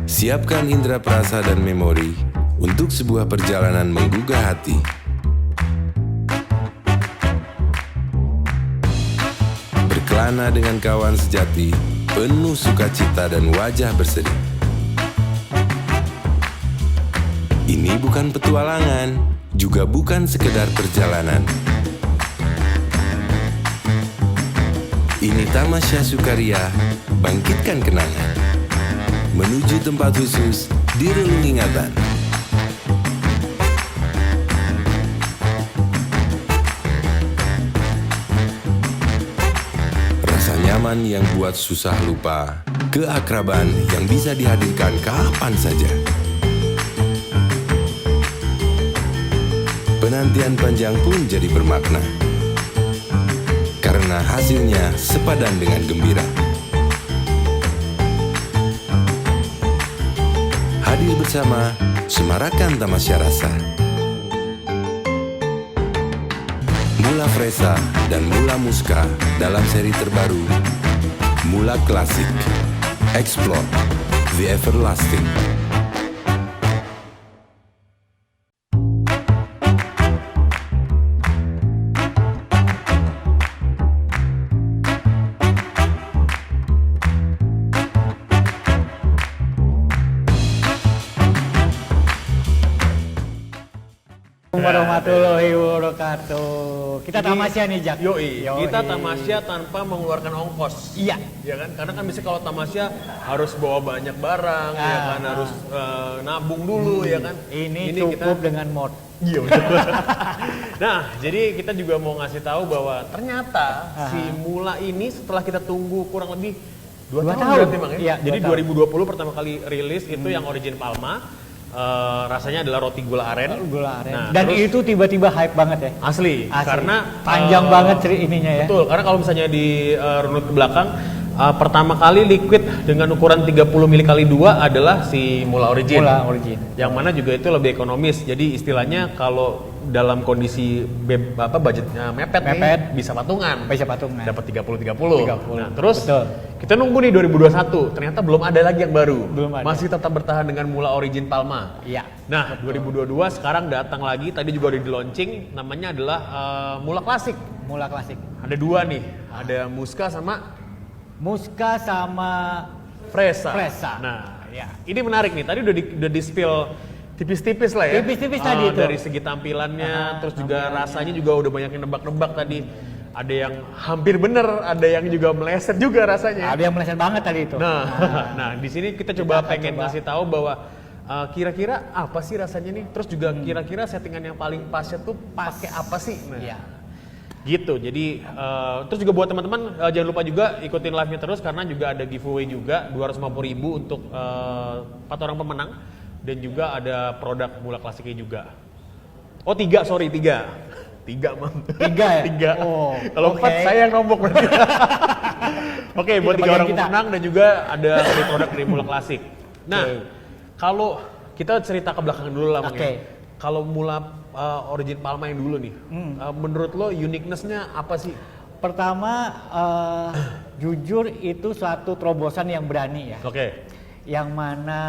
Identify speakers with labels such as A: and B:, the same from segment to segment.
A: Siapkan indera perasa dan memori untuk sebuah perjalanan menggugah hati. Berkelana dengan kawan sejati, penuh sukacita dan wajah berseri. Ini bukan petualangan, juga bukan sekedar perjalanan. Ini tamasya sukaria, bangkitkan kenangan. Menuju tempat khusus di relung ingatan. Rasa nyaman yang buat susah lupa, keakraban yang bisa dihadirkan kapan saja. Penantian panjang pun jadi bermakna, karena hasilnya sepadan dengan gembira. Hadir bersama, semarakan tamasya rasa. Mula Fresa dan Mula Muska dalam seri terbaru Mula Klasik. Explore the Everlasting.
B: Warahmatullahi wabarakatuh. Kita tamasya nih, Jak.
C: Yoi. Kita tamasya tanpa mengeluarkan ongkos.
B: Iya.
C: Ya kan? Karena kan biasanya kalau tamasya harus bawa banyak barang, ya kan, harus nabung dulu, ya kan.
B: Ini cukup kita dengan mod.
C: Iya, betul. Nah, jadi kita juga mau ngasih tahu bahwa ternyata si Mula ini setelah kita tunggu kurang lebih 2 tahun berarti, Bang, ya?
B: Iya,
C: Jadi 2020 pertama kali rilis itu yang Origin Palma. Rasanya adalah roti gula aren.
B: Nah, dan terus, itu tiba-tiba hype banget ya.
C: Asli. Karena
B: panjang banget ininya ya.
C: Betul, karena kalau misalnya di runut ke belakang, pertama kali liquid dengan ukuran 30 ml kali 2 adalah si Mula Origin.
B: Mula Origin.
C: Yang mana juga itu lebih ekonomis. Jadi istilahnya kalau dalam kondisi budgetnya mepet nih, bisa patungan. Dapat 30. Nah, terus kita nunggu nih 2021. Ternyata belum ada lagi yang baru. Masih tetap bertahan dengan Mula Origin Palma.
B: Iya.
C: Nah, 2022 sekarang datang lagi. Tadi juga udah di launching. Namanya adalah Mula Klasik.
B: Mula Klasik.
C: Ada 2 nih. Ada Muska sama Fresa. Nah, ya. Ini menarik nih. Tadi udah di-spill tipis-tipis lah ya.
B: Tipis-tipis tadi itu.
C: Dari segi tampilannya, terus juga rasanya juga udah banyak yang nebak-nebak tadi. Ada yang hampir bener, ada yang juga meleset juga rasanya.
B: Ada yang meleset banget tadi itu.
C: Nah, di sini kita coba ngasih tahu bahwa kira-kira apa sih rasanya nih? Terus juga kira-kira settingan yang paling pasnya tuh pakai apa sih? Nah,
B: iya.
C: Gitu. Jadi terus juga buat teman-teman jangan lupa juga ikutin live-nya terus karena juga ada giveaway juga 250.000 untuk 4 orang pemenang. Dan juga ada produk Mula Klasiknya juga. Oh 3, sorry 3, Mam.
B: 3 ya?
C: 3.
B: Oh,
C: kalau 4 saya yang nombok berarti. Oke, buat 3 orang pemenang dan juga ada produk dari Mula Klasik. Nah, kalau kita cerita ke belakang dulu lah, Bang. Kalau Mula Origin Palma yang dulu nih, menurut lo uniqueness-nya apa sih?
B: Pertama, jujur itu suatu terobosan yang berani ya. Yang mana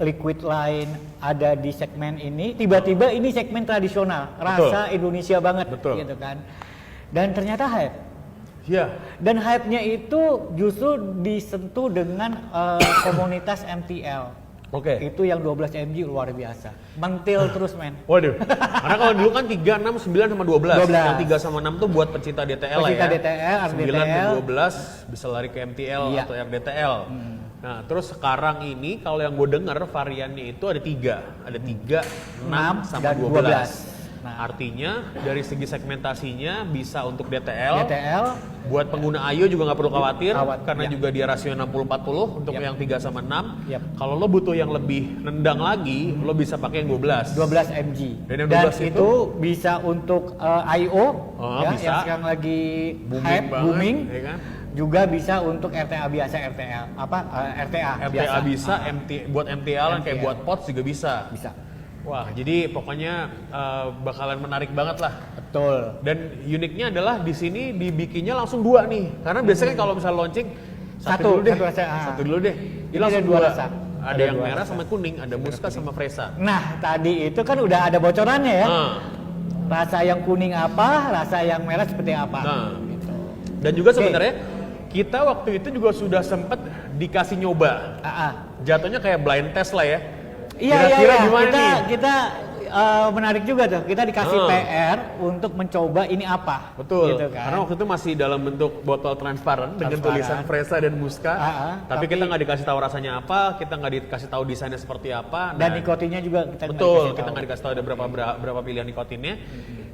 B: liquid lain ada di segmen ini, tiba-tiba ini segmen tradisional, rasa Indonesia banget, gitu kan. Dan ternyata hype.
C: Iya.
B: Dan hype-nya itu justru disentuh dengan komunitas MTL. Itu yang 12 mg luar biasa. Mentil terus, men.
C: Waduh. Karena kalau dulu kan 3, 6, 9 sama 12. Yang 3 sama 6 tuh buat pecinta DTL lah ya.
B: Pecinta DTL,
C: 9 dan 12 bisa lari ke MTL atau RDTL. Nah, terus sekarang ini kalau yang gue dengar variannya itu ada 3. Ada 3, 6 sama 12. Nah, artinya dari segi segmentasinya bisa untuk DTL. Buat pengguna Ayo juga nggak perlu khawatir karena juga dia rasio 60-40 untuk yang 3 sama 6. Kalau lo butuh yang lebih nendang lagi, lo bisa pakai yang 12.
B: 12 mg.
C: Dan yang 12
B: Dan itu bisa untuk IO
C: bisa.
B: Yang sekarang lagi booming. Ya kan? Juga bisa untuk RTA biasa, RTA
C: biasa. Bisa, buat MTL kayak buat POTS juga bisa. Wah, jadi pokoknya bakalan menarik banget lah.
B: Betul.
C: Dan uniknya adalah di sini dibikinnya langsung 2 nih. Karena biasanya kalau misalnya launching satu dulu deh. Ini langsung 2 rasa. Ada yang merah sama kuning, ada Muska sama Fresa.
B: Nah, tadi itu kan udah ada bocorannya ya. Rasa yang kuning apa, rasa yang merah seperti apa. Gitu.
C: Dan juga sebenarnya kita waktu itu juga sudah sempat dikasih nyoba. Jatuhnya kayak blind test lah ya.
B: Kira-kira gimana nih? Kita menarik juga tuh, kita dikasih PR untuk mencoba ini apa.
C: Betul,
B: gitu kan.
C: karena waktu itu masih dalam bentuk botol transparan dengan tulisan Fresa dan Muska. Tapi kita nggak dikasih tahu rasanya apa, kita nggak dikasih tahu desainnya seperti apa.
B: Dan nikotinnya juga kita
C: nggak dikasih tahu ada berapa pilihan nikotinnya.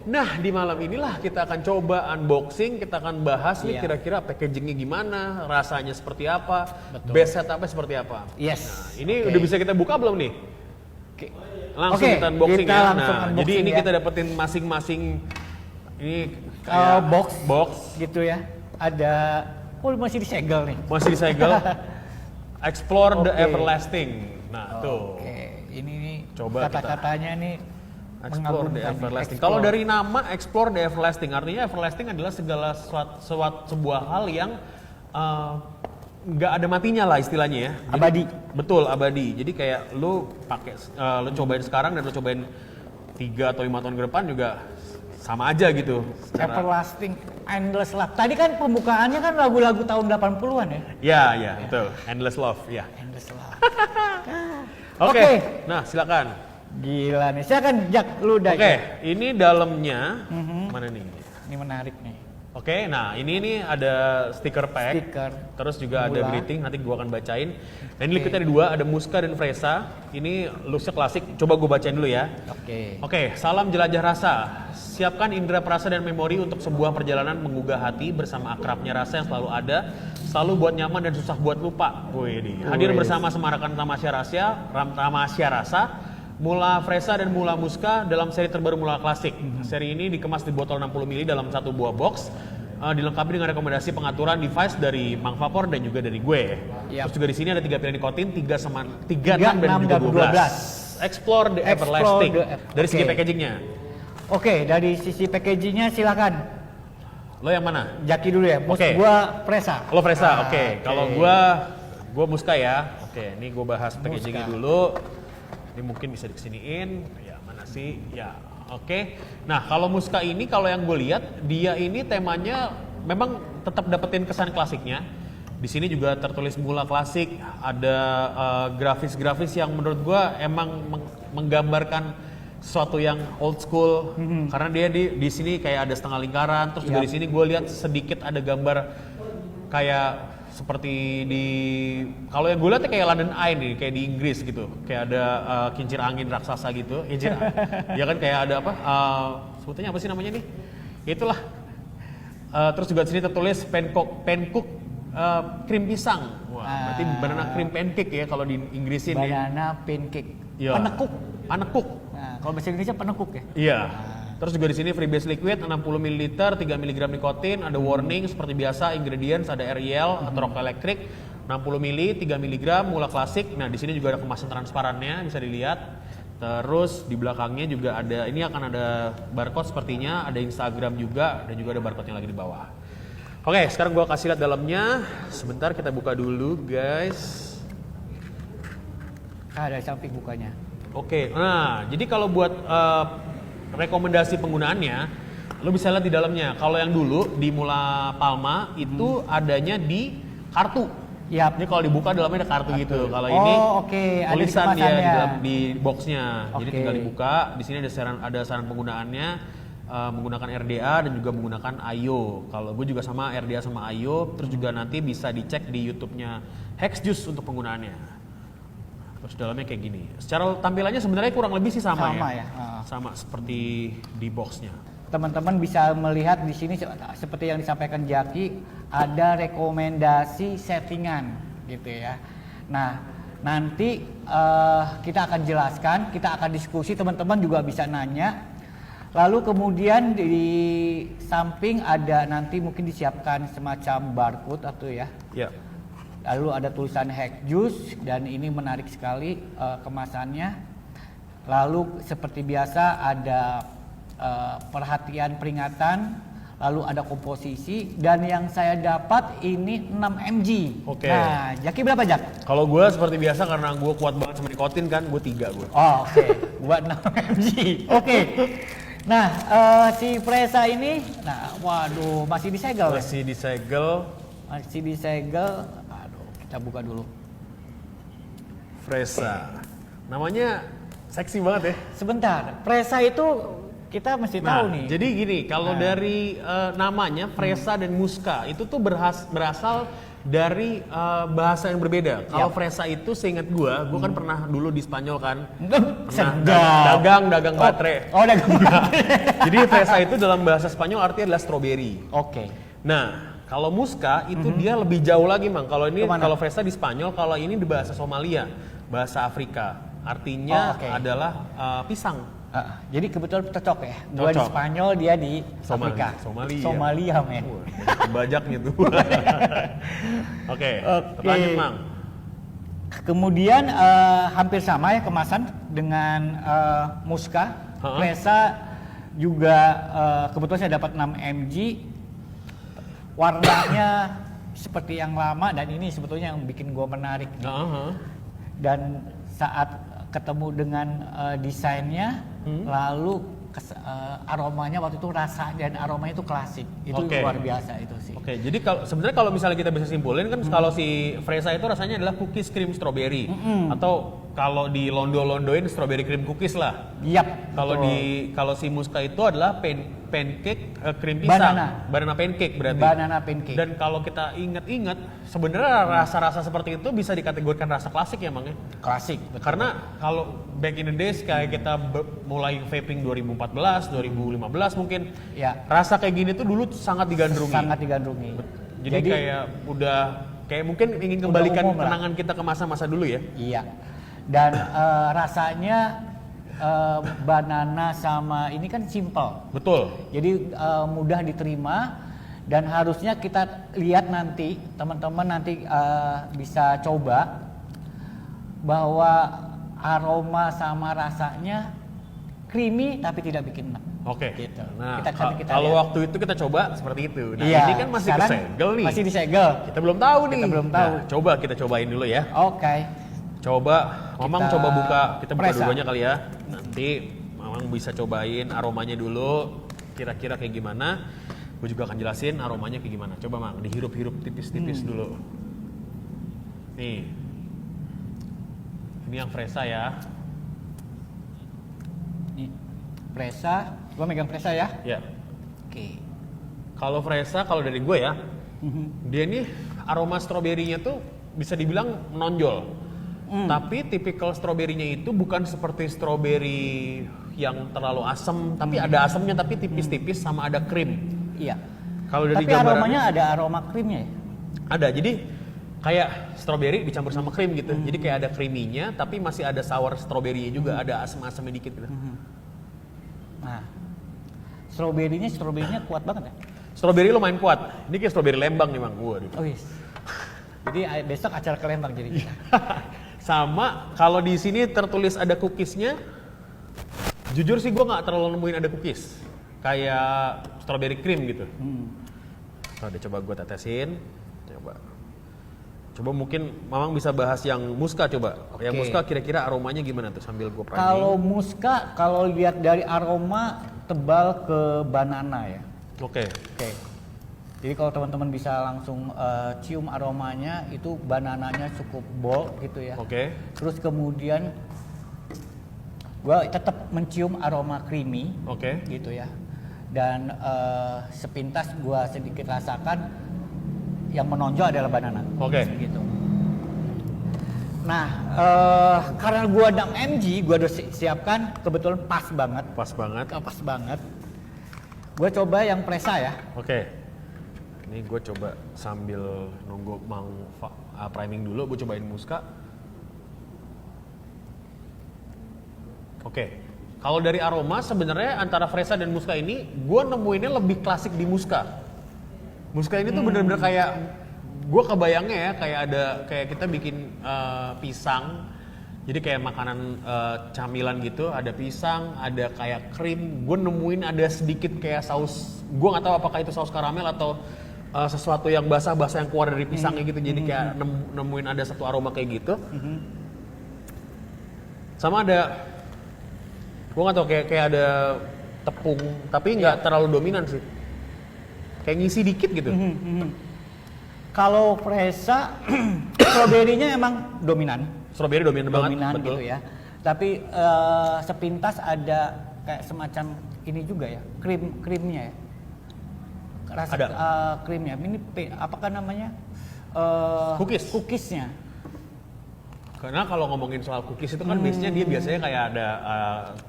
C: Nah, di malam inilah kita akan coba unboxing, kita akan bahas nih kira-kira packagingnya gimana, rasanya seperti apa, base setupnya seperti apa.
B: Yes.
C: Nah, ini udah bisa kita buka belum nih? Langsung kita unboxing ya. Nah, jadi ini kita dapetin masing-masing ini kayak box
B: gitu ya. Ada masih disegel nih.
C: Masih disegel. Explore the Everlasting. Nah, tuh.
B: Ini nih
C: coba
B: kata-katanya nih
C: Explore the Everlasting. Kalau dari nama Explore the Everlasting, artinya Everlasting adalah segala sebuah hal yang nggak ada matinya lah istilahnya ya. Jadi,
B: abadi.
C: Betul, abadi. Jadi kayak lu pakai lu cobain sekarang dan lu cobain 3 atau 5 tahun ke depan juga sama aja gitu.
B: Everlasting, Endless Love. Tadi kan pembukaannya kan lagu-lagu tahun 80-an ya?
C: Iya, betul. Endless Love, ya.
B: Endless Love.
C: Oke. Nah, silakan.
B: Gila nih. Silakan Jak, lu dah.
C: Ini dalamnya mana nih?
B: Ini menarik nih.
C: Nah ini ada stiker pack, terus juga ada greeting, nanti gua akan bacain. Dan ini kita ada 2, ada Muska dan Fresa. Ini looksnya klasik, coba gua bacain dulu ya. Oke, salam jelajah rasa. Siapkan indera perasa dan memori untuk sebuah perjalanan menggugah hati bersama akrabnya rasa yang selalu ada, selalu buat nyaman dan susah buat lupa. Hadir bersama semarakan Tamasya Rasa, Mula Fresa dan Mula Muska dalam seri terbaru Mula Klasik. Seri ini dikemas di botol 60 ml dalam satu buah box. Dilengkapi dengan rekomendasi pengaturan device dari Mang Vapor dan juga dari gue. Terus juga di sini ada 3 pilihan nikotin, 3, 6 dan juga 12. Explore the Everlasting. Dari segi packagingnya.
B: Dari sisi packagingnya silakan.
C: Lo yang mana?
B: Jaki dulu ya. Gua Fresa.
C: Lo Fresa. Kalau gua Muska ya. Ini gue bahas packagingnya dulu. Ini mungkin bisa dikesiniin. Ya, mana sih? Ya. Nah kalau Muska ini kalau yang gue lihat dia ini temanya memang tetap dapetin kesan klasiknya. Di sini juga tertulis Mula Klasik, ada grafis-grafis yang menurut gue emang menggambarkan sesuatu yang old school. Karena dia di sini kayak ada setengah lingkaran, terus juga di sini gue lihat sedikit ada gambar kayak seperti di kalau yang gue lihat kayak London Eye nih, kayak di Inggris gitu, kayak ada kincir angin raksasa gitu, ya kan kayak ada apa, sebetulnya apa sih namanya nih, itulah. Terus juga di sini tertulis pancake krim pisang, berarti banana cream pancake ya kalau di Inggrisin ya.
B: Banana pancake,
C: panekuk.
B: Nah, kalau bahasa Indonesia penekuk ya.
C: Iya. Terus juga di sini freebase liquid 60 ml, 3 mg nikotin, ada warning seperti biasa, ingredients ada REL atau rokok elektrik, 60 ml, 3 mg, Mula Klasik. Nah, di sini juga ada kemasan transparannya, bisa dilihat. Terus di belakangnya juga ada, ini akan ada barcode sepertinya, ada Instagram juga, dan juga ada barcode yang lagi di bawah. Sekarang gua kasih lihat dalamnya. Sebentar kita buka dulu, guys.
B: Ada samping bukanya.
C: Nah, jadi kalau buat rekomendasi penggunaannya, lo bisa lihat di dalamnya. Kalau yang dulu di Mula Palma itu adanya di kartu. Ini kalau dibuka dalamnya ada kartu gitu. Kalau ini tulisan dia di boxnya. Jadi tinggal dibuka. Di sini ada saran penggunaannya, menggunakan RDA dan juga menggunakan IO. Kalau gue juga sama RDA sama IO. Terus juga nanti bisa dicek di YouTube-nya Hexjuice untuk penggunaannya. Terus dalamnya kayak gini. Secara tampilannya sebenarnya kurang lebih sih sama ya. Sama seperti di boxnya.
B: Teman-teman bisa melihat di sini seperti yang disampaikan Jaki, ada rekomendasi settingan gitu ya. Nah, nanti kita akan jelaskan, kita akan diskusi, teman-teman juga bisa nanya. Lalu kemudian di samping ada nanti mungkin disiapkan semacam barcode atau ya. Lalu ada tulisan Hexjuice dan ini menarik sekali kemasannya. Lalu seperti biasa ada perhatian peringatan, lalu ada komposisi, dan yang saya dapat ini 6 mg.
C: Oke.
B: Nah, Jaki berapa, Jak?
C: Kalau gue seperti biasa karena gue kuat banget sama nikotin kan, gue 3 gue.
B: Oh, oke. Buat 6 mg. Oke. Nah, si Fresa ini, nah, waduh, masih disegel.
C: Masih disegel.
B: Masih disegel. Aduh, kita buka dulu.
C: Fresa. Namanya seksi banget ya.
B: Sebentar, Fresa itu kita mesti tahu nih.
C: Jadi gini, kalau dari namanya Fresa dan Musca itu tuh berasal dari bahasa yang berbeda. Kalau Fresa itu seingat gua kan pernah dulu di Spanyol kan. Dagang baterai.
B: Oh, dagang baterai.
C: Jadi Fresa itu dalam bahasa Spanyol artinya adalah strawberry.
B: Oke.
C: Nah, kalau Musca itu dia lebih jauh lagi, Mang. Kalau Fresa di Spanyol, kalau ini di bahasa Somalia, bahasa Afrika. Artinya adalah pisang.
B: Jadi kebetulan cocok ya. Gua di Spanyol, dia di Afrika. Somalia, men.
C: Bajaknya tuh. Oke. Lanjut, Mang.
B: Kemudian hampir sama ya kemasan dengan Musca. Fresa juga kebetulan saya dapat 6 mg. Warnanya seperti yang lama, dan ini sebetulnya yang bikin gua menarik. Dan saat ketemu dengan desainnya, lalu aromanya waktu itu, rasa dan aromanya itu klasik. Itu luar biasa itu sih.
C: Oke, jadi sebenarnya kalau misalnya kita bisa simpulin kan, kalau si Fresa itu rasanya adalah cookies cream strawberry, atau kalau di Londo-londoin strawberry cream cookies lah. Kalau si Musca itu adalah pancake cream pisang, banana pancake berarti.
B: Banana pancake.
C: Dan kalau kita ingat-ingat, sebenarnya rasa-rasa seperti itu bisa dikategorikan rasa klasik ya, Mang ya?
B: Klasik.
C: Betul. Karena kalau back in the days kayak kita mulai vaping 2014, 2015 mungkin, rasa kayak gini tuh dulu sangat digandrungi.
B: Sangat digandrungi.
C: Jadi kayak udah kayak mungkin ingin kembalikan kenangan kita ke masa-masa dulu ya.
B: Iya. Dan rasanya banana sama ini kan simple.
C: Betul.
B: Jadi mudah diterima, dan harusnya kita lihat nanti, teman-teman nanti bisa coba bahwa aroma sama rasanya creamy tapi tidak bikin enak.
C: Oke.
B: Gitu.
C: Nah,
B: kita
C: kalau
B: lihat.
C: waktu itu kita coba seperti itu. Nah, ini kan masih disegel nih.
B: Masih disegel.
C: Kita belum tahu nih.
B: Kita belum tahu.
C: Nah, coba kita cobain dulu ya.
B: Oke.
C: Coba, Mamang coba buka, kita buka
B: Fresa.
C: dulunya kali ya. Nanti Mamang bisa cobain aromanya dulu, kira-kira kayak gimana. Gue juga akan jelasin aromanya kayak gimana. Coba, Mang, dihirup-hirup tipis-tipis dulu. Nih, ini yang Fresa ya.
B: Ini Fresa, gua megang Fresa ya.
C: Ya.
B: Oke.
C: Kalau Fresa, kalau dari gue ya, dia ini aroma stroberinya tuh bisa dibilang menonjol. Tapi tipikal stroberinya itu bukan seperti stroberi yang terlalu asam, tapi ada asamnya tapi tipis-tipis, sama ada krim.
B: Iya.
C: Kalau dari
B: tapi aromanya ada aroma krimnya ya?
C: Ada, jadi kayak stroberi dicampur sama krim gitu. Jadi kayak ada creaminya, tapi masih ada sour stroberinya juga, ada asam-asamnya dikit gitu.
B: Nah, stroberinya kuat banget ya?
C: Stroberi lumayan kuat. Ini kayak stroberi Lembang nih, Mang. Waduh.
B: Oh yes. Jadi besok acara ke Lembang jadi.
C: Sama kalau di sini tertulis ada cookiesnya. Jujur sih gue nggak terlalu nemuin ada cookies kayak strawberry cream gitu. Nah, coba gue tetesin. Coba mungkin Mamang bisa bahas yang Musca coba. Yang Musca kira-kira aromanya gimana tuh sambil gue priming.
B: Kalau Musca, kalau lihat dari aroma tebal ke banana ya. Oke. Jadi kalau teman-teman bisa langsung cium aromanya, itu banananya cukup bold gitu ya. Terus kemudian gue tetap mencium aroma creamy, gitu ya. Dan sepintas gue sedikit rasakan yang menonjol adalah banana. Gitu. Nah, karena gue 6 mg, gue udah siapkan, kebetulan pas banget. Pas banget. Gue coba yang Fresa ya.
C: Ini gue coba sambil nunggu Mang priming dulu, gue cobain Musca. Kalau dari aroma sebenarnya antara Fresa dan Musca ini, gue nemuinnya lebih klasik di Musca. Musca ini tuh bener-bener kayak, gue kebayangnya ya kayak kita bikin pisang, Jadi kayak makanan camilan gitu, ada pisang, ada kayak krim. Gue nemuin ada sedikit kayak saus. Gue nggak tahu apakah itu saus karamel atau sesuatu yang basah-basah yang keluar dari pisangnya gitu. Jadi kayak nemuin ada satu aroma kayak gitu. Sama ada, gue nggak tahu kayak ada tepung, tapi nggak terlalu dominan sih. Kayak ngisi dikit gitu.
B: Kalau fresa, stroberinya emang dominan.
C: Strawberry dominan banget, betul.
B: Gitu ya. Tapi sepintas ada kayak semacam ini juga ya, krimnya ya. Rasa
C: Ada.
B: Krimnya. Ini apakah namanya? Cookiesnya.
C: Karena kalau ngomongin soal cookies itu kan biasanya dia biasanya kayak ada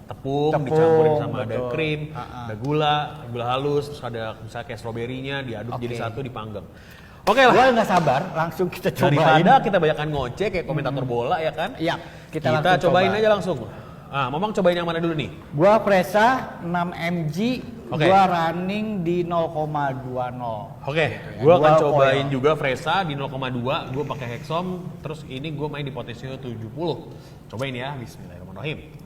C: tepung dicampurin sama
B: betul.
C: ada krim, ada gula halus, terus ada misalnya kayak stroberinya diaduk jadi satu dipanggang. Oke lah.
B: Gua nggak sabar, langsung kita cobain.
C: Daripada kita banyakan ngoceh kayak komentator bola ya kan?
B: Iya.
C: Kita cobain aja langsung. Momong cobain yang mana dulu nih?
B: Gua fresa 6 mg,
C: Oke.
B: gua running di 0,20.
C: Oke, gua akan
B: Dual
C: cobain
B: coil.
C: juga fresa di 0,2. Gua pakai Hexom, terus ini gua main di potensio 70. Cobain ya, bismillahirrahmanirrahim.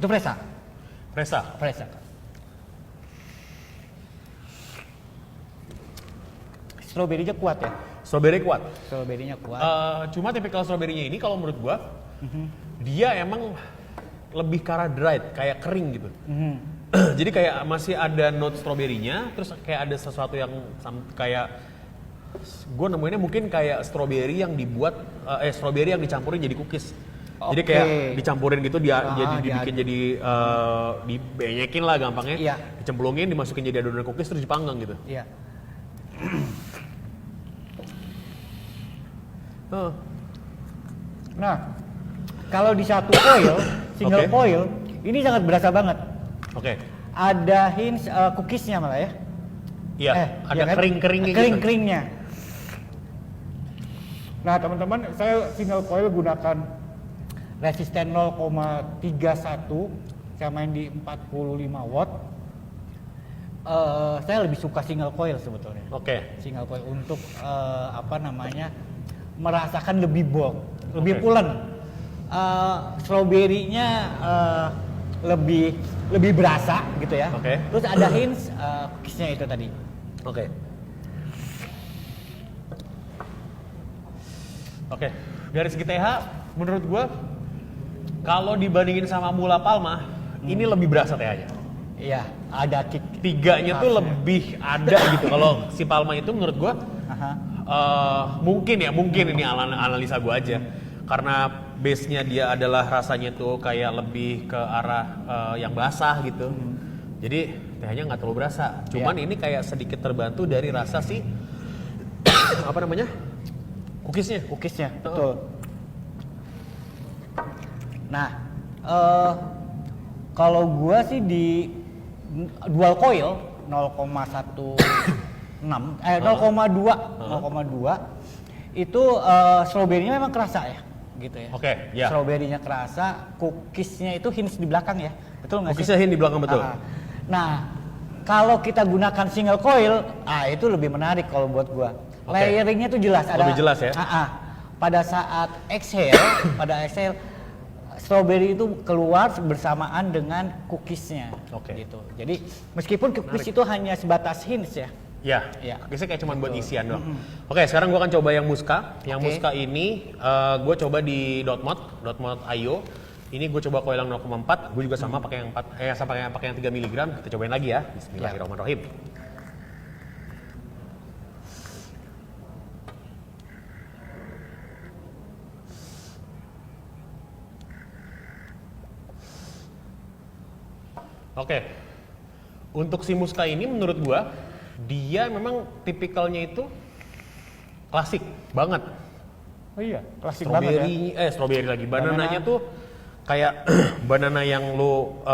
B: Itu fresa.
C: Fresa.
B: Stroberinya kuat ya.
C: Strawberry kuat.
B: Stroberinya kuat.
C: Cuma tipikal strawberry-nya ini kalau menurut gua dia emang lebih ke arah dried, kayak kering gitu. Jadi kayak masih ada note strawberry-nya, terus kayak ada sesuatu yang kayak gua nemuinnya mungkin kayak strawberry yang dibuat strawberry yang dicampurin jadi cookies. Jadi kayak dicampurin gitu dibikin jadi dibenyekin lah gampangnya.
B: Iya.
C: Dicemplungin, dimasukin jadi adonan cookies terus dipanggang gitu.
B: Iya. Nah, kalau di satu coil, single
C: Oke.
B: coil, ini sangat berasa banget.
C: Oke.
B: Ada hints cookiesnya malah ya.
C: Iya, ada
B: iya kan?
C: kering-keringnya gitu.
B: Kering-keringnya. Nah, teman-teman, saya single coil gunakan resisten 0,31, saya main di 45 watt. Saya lebih suka single coil sebetulnya.
C: Oke.
B: Single coil untuk merasakan lebih bulk, lebih pulen. Strawberry-nya lebih berasa gitu ya.
C: Oke.
B: Terus ada hints cookiesnya itu tadi.
C: Oke. Oke. Dari segi TH, menurut gua kalau dibandingin sama Mula Palma, ini lebih berasa TH-nya.
B: Iya, ada kick.
C: Tiganya tuh lebih ada gitu. Kalau si Palma itu menurut gua mungkin ini analisa gua aja. Karena base-nya dia adalah rasanya tuh kayak lebih ke arah yang basah gitu. Jadi TH-nya nggak terlalu berasa. Cuman ini kayak sedikit terbantu dari rasa si cookiesnya.
B: Betul. Nah, kalau gua sih di dual coil 0,2 itu strawberry-nya memang kerasa ya, gitu ya.
C: Oke, ya.
B: Strawberry-nya kerasa, cookiesnya itu hints di belakang ya, betul nggak sih?
C: Cookiesnya hint di belakang betul.
B: Nah, kalau kita gunakan single coil, itu lebih menarik kalau buat gua.
C: Oke.
B: Layering-nya tuh jelas.
C: Lebih jelas ya?
B: Pada saat exhale, strawberry itu keluar bersamaan dengan cookiesnya.
C: Oke.
B: Gitu. Jadi meskipun cookies itu hanya sebatas hints ya.
C: Ya,
B: Iya.
C: cookiesnya kayak cuma buat isian doang. Oke, sekarang gua akan coba yang Muska. Yang Muska ini gue coba di dot mod IO. Ini gue coba coil yang 0,4. Gue juga sama pakai yang 4, pakai yang 3 mg. Kita cobain lagi ya. Bismillahirrahmanirrahim. Oke. Untuk si Muska ini menurut gua dia memang tipikalnya itu klasik banget.
B: Oh iya, klasik banget ya.
C: Strawberry lagi. Banananya tuh kayak banana yang lo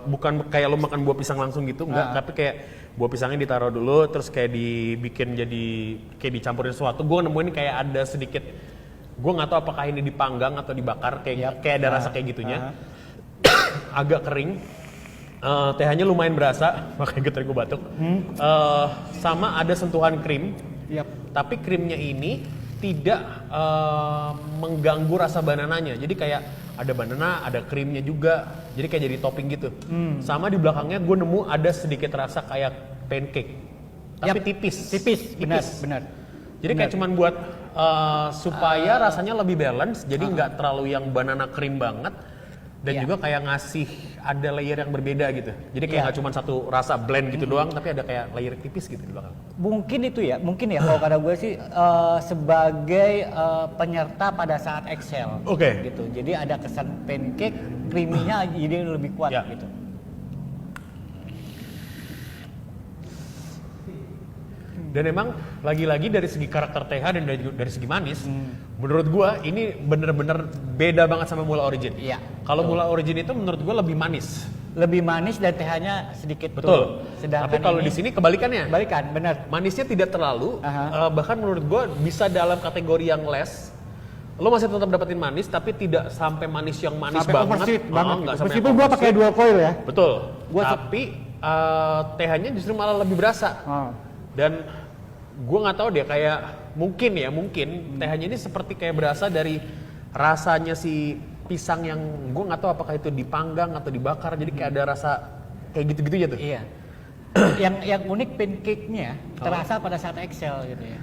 C: bukan kayak lo makan buah pisang langsung gitu, enggak, tapi kayak buah pisangnya ditaruh dulu terus kayak dibikin jadi kayak dicampurin sesuatu. Gue nemuin kayak ada sedikit Gue nggak tahu apakah ini dipanggang atau dibakar kayak ada rasa kayak gitunya. Agak kering. TH-nya lumayan berasa, makanya gue batuk. Sama ada sentuhan krim. Tapi krimnya ini tidak mengganggu rasa banananya. Jadi kayak ada banana, ada krimnya juga. Jadi kayak jadi topping gitu. Sama di belakangnya gue nemu ada sedikit rasa kayak pancake. Tapi tipis.
B: Benar.
C: Jadi kayak cuman buat supaya rasanya lebih balance. Jadi nggak terlalu yang banana krim banget. Dan juga kayak ngasih ada layer yang berbeda gitu. Jadi kayak nggak cuma satu rasa blend gitu doang, tapi ada kayak layer tipis gitu di belakang.
B: Mungkin kalau kata gue sih sebagai penyerta pada saat eggshell. Gitu. Jadi ada kesan pancake, creamy-nya jadi lebih kuat gitu.
C: Dan emang lagi-lagi dari segi karakter TH dan dari segi manis, menurut gua ini bener-bener beda banget sama Mula Origin. Kalau Mula Origin itu menurut gua lebih manis.
B: Lebih manis dan TH-nya sedikit
C: betul.
B: Sedangkan
C: tapi kalau di sini kebalikannya.
B: Benar.
C: Manisnya tidak terlalu, bahkan menurut gua bisa dalam kategori yang less. Lo masih tetap dapetin manis, tapi tidak sampai manis yang manis
B: sampai
C: banget.
B: Meskipun gua pakai dual coil ya.
C: Betul. Tapi TH-nya justru malah lebih berasa. Dan gue nggak tahu dia kayak mungkin TH-nya ini seperti kayak berasa dari rasanya si pisang yang gue nggak tahu apakah itu dipanggang atau dibakar, jadi kayak ada rasa kayak gitu-gitu ya tuh.
B: Iya. yang unik pancake-nya terasa pada saat eggshell gitu ya.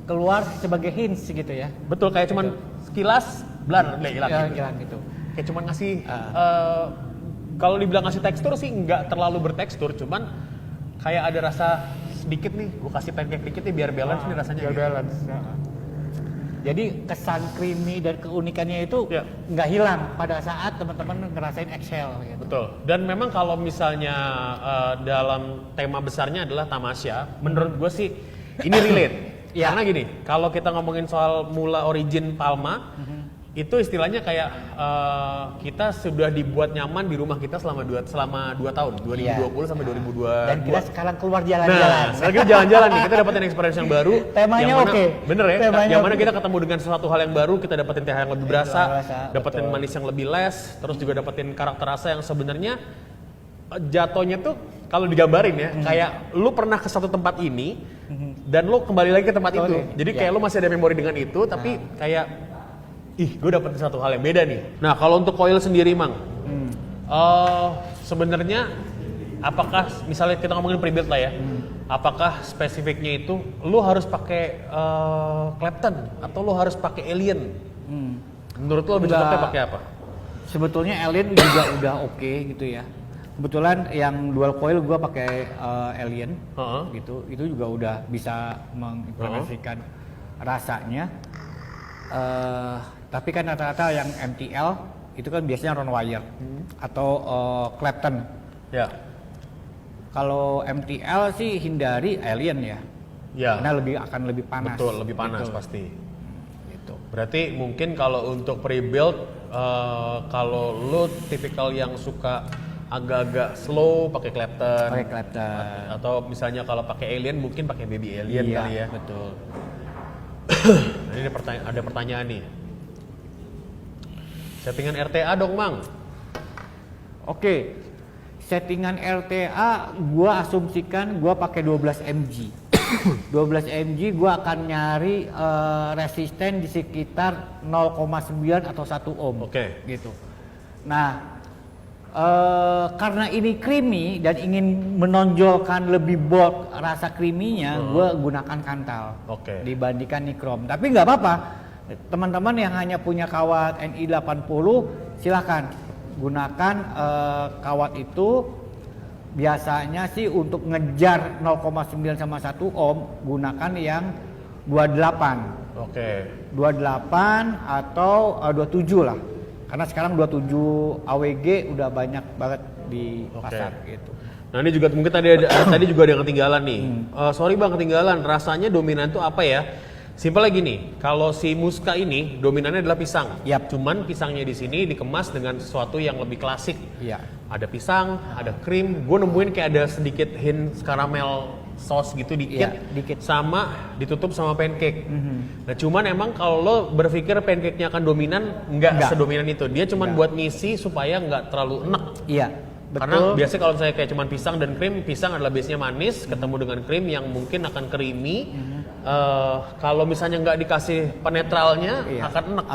B: Keluar sebagai hints gitu ya.
C: Betul, kayak cuman sekilas hilang
B: gitu.
C: Kayak cuman ngasih kalau dibilang ngasih tekstur sih nggak terlalu bertekstur, cuman kayak ada rasa sedikit nih, gue kasih pancake dikit nih biar balance nih rasanya.
B: Biar balance. Jadi kesan creamy dan keunikannya itu nggak hilang pada saat teman-teman ngerasain eggshell. Gitu.
C: Betul. Dan memang kalau misalnya dalam tema besarnya adalah tamasya, menurut gue sih ini relate. Karena gini, kalau kita ngomongin soal Mula Origin Palma, itu istilahnya kayak kita sudah dibuat nyaman di rumah kita selama 2 tahun, 2020 sampai 2022.
B: Dan kita sekarang keluar jalan-jalan.
C: Nah, sekarang kita jalan-jalan nih, kita dapetin experience yang baru.
B: Temanya
C: bener ya, yang mana kita ketemu dengan sesuatu hal yang baru, kita dapetin TH yang lebih berasa, dapetin manis yang lebih less, terus juga dapetin karakter rasa yang sebenarnya jatuhnya tuh kalau digambarin ya, kayak lu pernah ke satu tempat ini, dan lu kembali lagi ke tempat itu. Jadi kayak lu masih ada memori dengan itu, tapi kayak gue dapetin satu hal yang beda nih. Nah, kalau untuk coil sendiri, Mang, sebenarnya apakah misalnya kita ngomongin pre-build lah ya, apakah spesifiknya itu lu harus pakai Clapton atau lu harus pakai Alien? Menurut lu lebih cocoknya pakai apa?
B: Sebetulnya Alien juga udah oke gitu ya. Kebetulan yang dual coil gue pakai Alien, gitu. Itu juga udah bisa mengimplementasikan rasanya. Tapi kan rata-rata yang MTL itu kan biasanya round wire atau Clapton. Kalau MTL sih hindari Alien ya. Karena akan lebih panas.
C: Betul, lebih panas
B: gitu.
C: pasti.
B: Gitu.
C: Berarti mungkin kalau untuk pre-build, kalau lu tipikal yang suka agak-agak slow pakai Clapton. Atau misalnya kalau pakai Alien mungkin pakai Baby Alien kali ya.
B: Betul.
C: Ini ada pertanyaan nih. Settingan RTA dong, Mang.
B: Oke. Settingan RTA gua asumsikan gua pakai 12 mg. 12 mg gua akan nyari resisten di sekitar 0,9 atau 1 ohm. Gitu. Nah, karena ini creamy dan ingin menonjolkan lebih bold rasa creamy-nya, gue gunakan kantal dibandingkan nichrome. Tapi nggak apa-apa, teman-teman yang hanya punya kawat NI80 silahkan gunakan kawat itu. Biasanya sih untuk ngejar 0,9 sama 1 ohm gunakan yang 28. 28 atau 27 lah. Karena sekarang 27 AWG udah banyak banget di pasar gitu.
C: Nah, ini juga mungkin tadi juga ada yang ketinggalan nih. Sorry Bang, ketinggalan. Rasanya dominan tuh apa ya? Simpel lagi nih. Kalau si Muska ini dominannya adalah pisang. Cuman pisangnya di sini dikemas dengan sesuatu yang lebih klasik. Ada pisang, ada krim. Gue nemuin kayak ada sedikit hint karamel saus gitu dikit,
B: dikit.
C: sama ditutup sama pancake. Nah cuman emang kalau lo berpikir pancake-nya akan dominan, nggak sedominan itu. Dia cuman buat ngisi supaya nggak terlalu enek.
B: Iya.
C: Karena
B: Betul.
C: biasanya kalau saya kayak cuman pisang dan krim, pisang adalah base-nya manis, ketemu dengan krim yang mungkin akan creamy. Kalau misalnya nggak dikasih penetralnya, akan enak.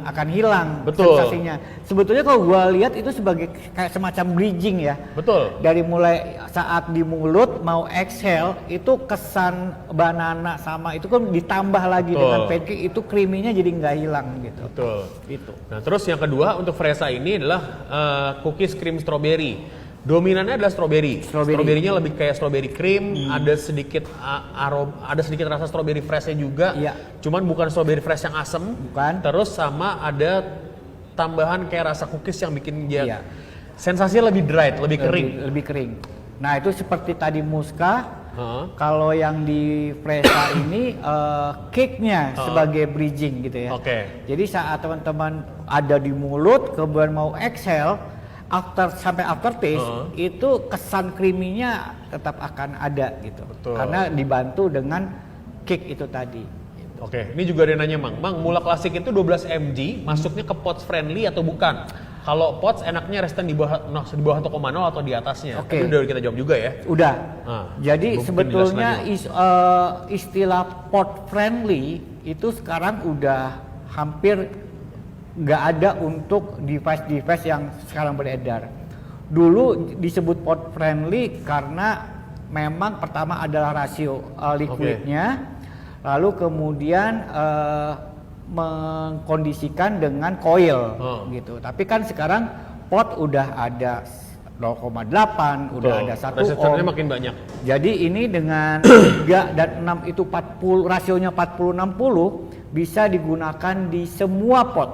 B: Akan hilang
C: Betul.
B: sensasinya. Sebetulnya kalau gua lihat itu sebagai kayak semacam bridging ya.
C: Betul.
B: Dari mulai saat di mulut mau exhale itu kesan banana sama itu kan ditambah lagi
C: Betul.
B: dengan pancake, itu creamy-nya jadi nggak hilang gitu.
C: Betul.
B: Itu.
C: Nah terus yang kedua untuk Fresa ini adalah cookies cream strawberry. Dominannya adalah strawberry. Strawberry-nya lebih kayak strawberry cream, ada sedikit ada sedikit rasa strawberry fresh-nya juga.
B: Iya.
C: Cuman bukan strawberry fresh yang asem.
B: Bukan.
C: Terus sama ada tambahan kayak rasa cookies yang bikin dia
B: Iya.
C: sensasinya lebih dry, lebih kering.
B: Lebih kering. Nah itu seperti tadi Muska. Kalau yang di Fresa ini cake-nya sebagai bridging gitu ya.
C: Oke.
B: Jadi saat teman-teman ada di mulut, kemudian mau exhale, sampai after taste itu kesan creamy-nya tetap akan ada gitu.
C: Betul.
B: Karena dibantu dengan cake itu tadi. Gitu.
C: Oke, ini juga ada yang nanya Mang, mula klasik itu 12 mg, masuknya ke pots friendly atau bukan? Kalau pots enaknya restan di bawah 1,0 atau di atasnya?
B: Oke.
C: Itu udah kita jawab juga ya.
B: Udah. Jadi
C: mungkin
B: sebetulnya
C: dijelaskan
B: istilah pot friendly itu sekarang udah hampir nggak ada untuk device-device yang sekarang beredar. Dulu disebut pot friendly karena memang pertama adalah rasio liquidnya, lalu kemudian mengkondisikan dengan coil gitu. Tapi kan sekarang pot udah ada 0,8, udah ada 1
C: resistornya
B: ohm.
C: makin banyak.
B: Jadi ini dengan 3 dan 6 itu 40, rasionya 40-60 bisa digunakan di semua pot.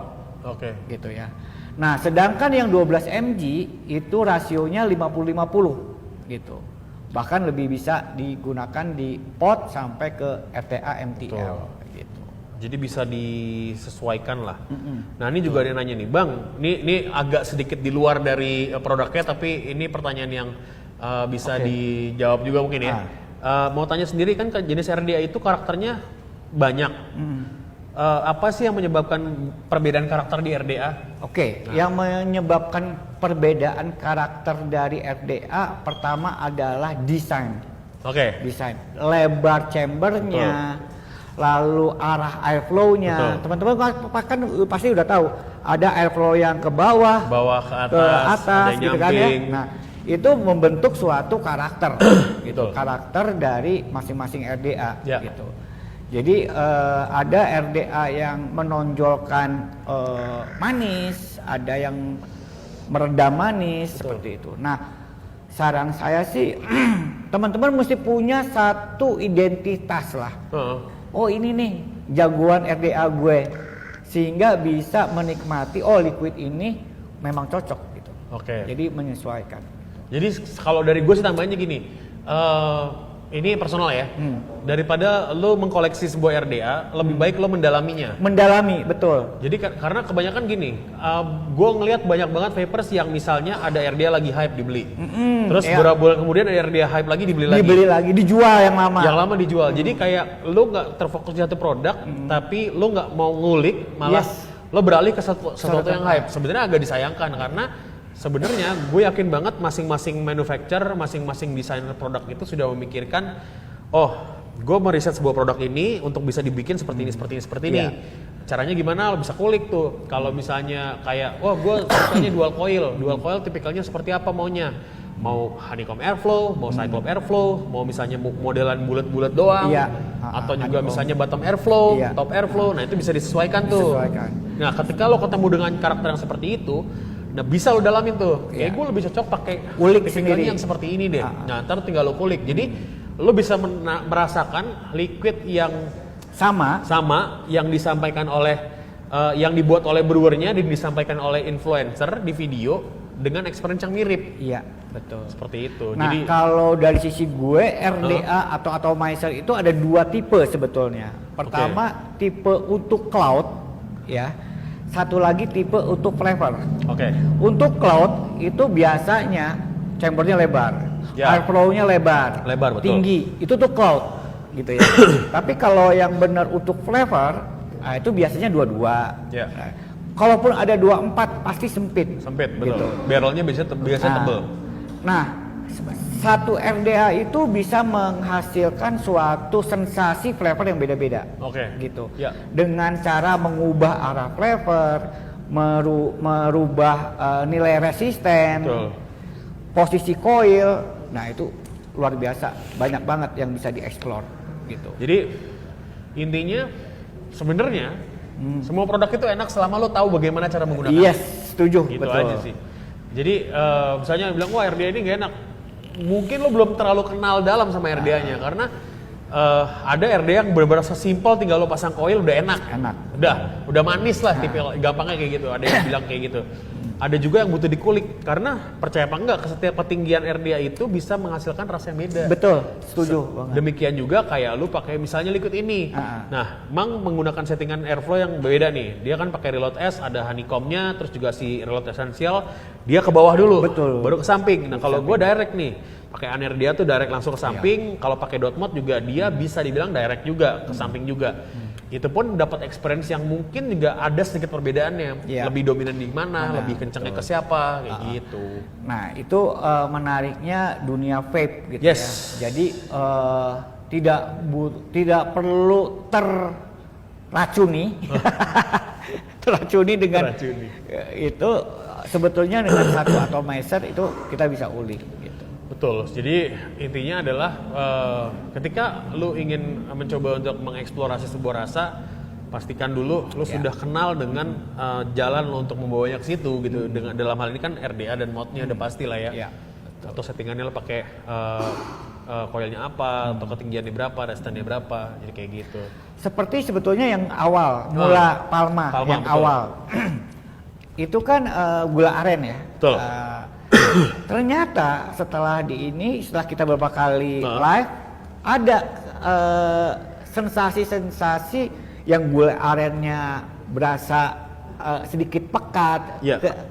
C: Oke.
B: Gitu ya. Nah, sedangkan yang 12 mg itu rasionya 50-50 gitu. Bahkan lebih bisa digunakan di pot sampai ke RTA MTL gitu.
C: Jadi bisa disesuaikan lah. Nah, ini juga ada yang nanya nih, Bang, ini agak sedikit di luar dari produknya tapi ini pertanyaan yang bisa dijawab juga mungkin ya. Mau tanya sendiri kan jenis RDA itu karakternya banyak. Apa sih yang menyebabkan perbedaan karakter di RDA?
B: Yang menyebabkan perbedaan karakter dari RDA pertama adalah desain. Desain, lebar chambernya, lalu arah airflow-nya. Teman-teman kan pasti udah tahu ada airflow yang ke bawah,
C: ke atas
B: gitu kan ya. Nah, itu membentuk suatu karakter, gitu. Karakter dari masing-masing RDA, gitu. Jadi ada RDA yang menonjolkan manis, ada yang meredam manis, seperti itu. Nah, saran saya sih teman-teman mesti punya satu identitas lah. Oh ini nih jagoan RDA gue, sehingga bisa menikmati liquid ini memang cocok gitu. Jadi menyesuaikan.
C: Jadi kalau dari gue sih tambahnya gini. Ini personal ya. Daripada lo mengkoleksi sebuah RDA, lebih baik lo mendalaminya.
B: Mendalami, betul.
C: Jadi karena kebanyakan gini, gue ngelihat banyak banget vapers yang misalnya ada RDA lagi hype dibeli. Terus beberapa bulan kemudian ada RDA hype lagi dibeli lagi.
B: Dijual yang lama.
C: Yang lama dijual. Jadi kayak lo nggak terfokus di satu produk, tapi lo nggak mau ngulik, malah lo beralih ke sesuatu yang hype. Sebenarnya agak disayangkan karena sebenarnya gue yakin banget masing-masing manufacturer, masing-masing desainer produk itu sudah memikirkan, gue meriset sebuah produk ini untuk bisa dibikin seperti ini. Caranya gimana? Lo bisa kulik tuh. Kalau misalnya kayak, gue sukanya dual coil tipikalnya seperti apa maunya? Mau honeycomb airflow, mau cyclop airflow, mau misalnya modelan bulat-bulat doang, atau juga misalnya bottom airflow, top airflow. Nah itu bisa disesuaikan tuh. Nah ketika lo ketemu dengan karakter yang seperti itu, nah bisa lo dalamin tuh, kayak gue lebih cocok pakai
B: kulik sendiri
C: yang seperti ini deh. Nah ntar tinggal lo kulik, jadi lo bisa merasakan liquid yang sama yang disampaikan oleh yang dibuat oleh brewernya dan disampaikan oleh influencer di video dengan experience yang mirip.
B: Iya, betul.
C: Seperti itu.
B: Nah,
C: jadi
B: kalau dari sisi gue RDA atau atomizer itu ada 2 tipe sebetulnya. Pertama tipe untuk cloud ya. Satu lagi tipe untuk flavor. Untuk cloud itu biasanya chambernya lebar. airflow-nya lebar,
C: betul.
B: tinggi, itu tuh cloud gitu ya. Tapi kalau yang benar untuk flavor, itu biasanya 22. Nah, kalaupun ada 24 pasti sempit.
C: Sempit, betul.
B: Gitu.
C: Barrelnya biasanya tebel.
B: Nah, satu RDA itu bisa menghasilkan suatu sensasi flavor yang beda-beda. Gitu. Dengan cara mengubah arah flavor, merubah nilai resisten, posisi coil. Nah, itu luar biasa. Banyak banget yang bisa dieksplor gitu.
C: Jadi intinya sebenarnya semua produk itu enak selama lo tahu bagaimana cara menggunakannya.
B: Yes, setuju.
C: Gitu
B: betul.
C: aja sih. Jadi misalnya bilang wah RDA ini gak enak. Mungkin lo belum terlalu kenal dalam sama RDA-nya karena ada RDA yang benar-benar sesimpel tinggal lo pasang coil udah enak. Udah manis lah tipe gampangnya kayak gitu. Ada yang bilang kayak gitu. Ada juga yang butuh dikulik karena percaya apa enggak setiap ketinggian RDA itu bisa menghasilkan rasa yang beda.
B: Betul, setuju banget.
C: Demikian juga kayak lu pakai misalnya liquid ini. Nah, Mang menggunakan settingan airflow yang beda nih. Dia kan pakai reload S, ada honeycomb-nya, terus juga si reload essential, dia ke bawah dulu, baru ke samping. Nah, kalau gue direct nih, pakai Anerdia tuh direct langsung ke samping. Kalau pakai dot mod juga dia bisa dibilang direct juga ke samping juga. Itu pun dapat experience yang mungkin juga ada sedikit perbedaannya. Lebih dominan di mana, lebih kencengnya ke siapa, kayak gitu.
B: Nah, itu menariknya dunia vape gitu ya. Jadi tidak perlu terracuni. terracuni dengan itu sebetulnya dengan satu atomizer itu kita bisa uli gitu.
C: Betul. Jadi intinya adalah ketika lu ingin mencoba untuk mengeksplorasi sebuah rasa, pastikan dulu lu sudah kenal dengan jalan lu untuk membawanya ke situ gitu. Dengan dalam hal ini kan RDA dan modnya udah pasti lah ya. Atau settingannya lu pakai coilnya apa, atau ketinggiannya berapa, resistannya berapa, jadi kayak gitu.
B: Seperti sebetulnya yang awal, mula Palma yang betul. Awal. Itu kan gula aren ya.
C: Betul.
B: Ternyata setelah kita beberapa kali live ada sensasi-sensasi yang gula arennya berasa sedikit pekat,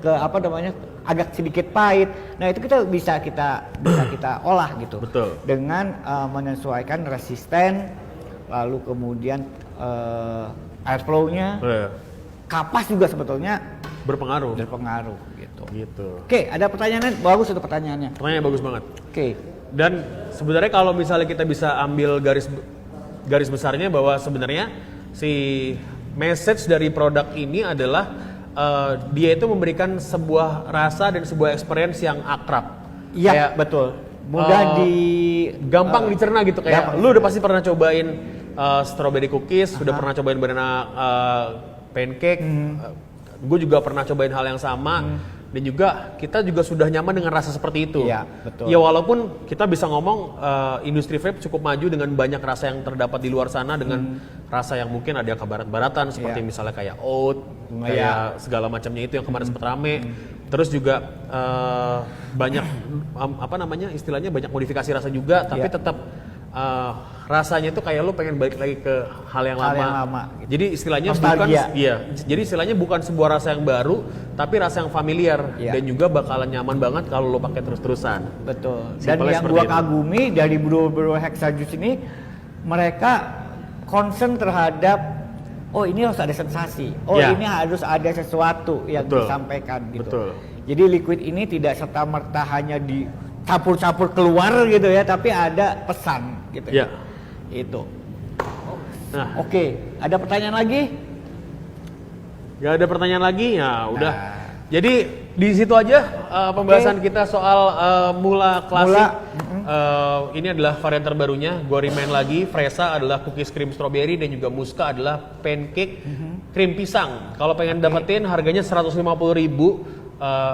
B: ke apa namanya agak sedikit pahit. Nah itu bisa kita olah gitu.
C: Betul.
B: Dengan menyesuaikan resisten, lalu kemudian airflow-nya, kapas juga sebetulnya berpengaruh gitu. Oke, ada pertanyaan bagus itu pertanyaannya.
C: Pertanyaannya bagus banget.
B: Oke.
C: Dan sebenarnya kalau misalnya kita bisa ambil garis besarnya bahwa sebenarnya si message dari produk ini adalah dia itu memberikan sebuah rasa dan sebuah experience yang akrab.
B: Iya, betul. Mudah
C: gampang dicerna gitu kayak lu udah pasti pernah cobain strawberry cookies, udah pernah cobain banana pancake. Gue juga pernah cobain hal yang sama. Dan juga kita juga sudah nyaman dengan rasa seperti itu.
B: Iya, betul.
C: Ya walaupun kita bisa ngomong industri vape cukup maju dengan banyak rasa yang terdapat di luar sana dengan rasa yang mungkin ada yang kebarat-baratan seperti misalnya kayak oat, kayak segala macamnya itu yang kemarin sempat rame. Terus juga banyak istilahnya banyak modifikasi rasa juga, tapi tetap rasanya itu kayak lu pengen balik lagi ke hal yang lama.
B: Gitu.
C: Jadi istilahnya bukan sebuah rasa yang baru, tapi rasa yang familiar dan juga bakalan nyaman banget kalau lu pakai terus-terusan.
B: Betul. Dan yang gua kagumi dari brewer Hexajus ini, mereka concern terhadap ini harus ada sensasi. Ini harus ada sesuatu yang disampaikan gitu. Betul. Jadi liquid ini tidak serta-merta hanya dicampur-campur keluar gitu ya, tapi ada pesan gitu. Itu. Nah, oke. Ada pertanyaan lagi?
C: Gak ada pertanyaan lagi? Ya udah. Jadi di situ aja pembahasan kita soal mula klasik. Ini adalah varian terbarunya. Gua remind lagi, Fresa adalah cookies cream strawberry dan juga Muska adalah pancake cream pisang. Kalau pengen dapetin harganya 150.000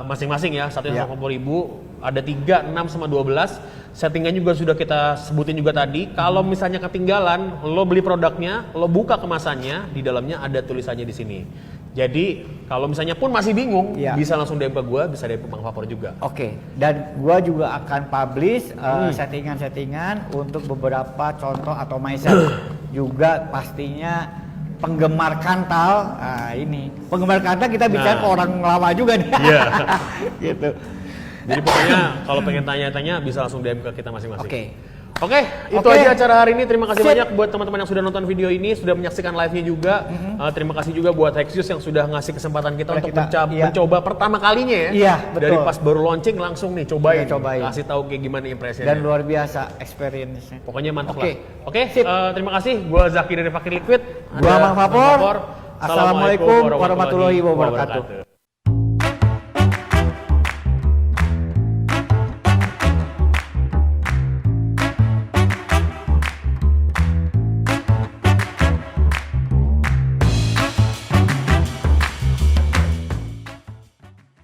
C: masing-masing ya. Satunya 150.000. Ada 3, 6 sama 12. Settingan juga sudah kita sebutin juga tadi. Kalau misalnya ketinggalan, lo beli produknya, lo buka kemasannya, di dalamnya ada tulisannya di sini. Jadi kalau misalnya pun masih bingung, bisa langsung DM ke gue, bisa DM ke Bang Vapor juga. Oke.
B: Dan gue juga akan publish settingan-settingan untuk beberapa contoh atomizer. Juga pastinya penggemar kantal. Nah ini penggemar kantal kita bicara ke orang lama juga nih. Gitu.
C: Jadi pokoknya kalau pengen tanya-tanya bisa langsung DM ke kita masing-masing.
B: Oke.
C: Itu aja acara hari ini. Terima kasih banyak buat teman-teman yang sudah nonton video ini, sudah menyaksikan live-nya juga. Terima kasih juga buat Hexius yang sudah ngasih kesempatan kita untuk mencoba pertama kalinya ya.
B: Iya, betul.
C: Dari pas baru launching langsung nih cobain.
B: Cobain.
C: Kasih tahu kayak gimana impresinya.
B: Dan luar biasa experience-nya.
C: Pokoknya mantap lah. Oke, terima kasih. Gua Zaki dari Fakir Liquid.
B: Gua Mang Vapor. Assalamualaikum warahmatullahi wabarakatuh.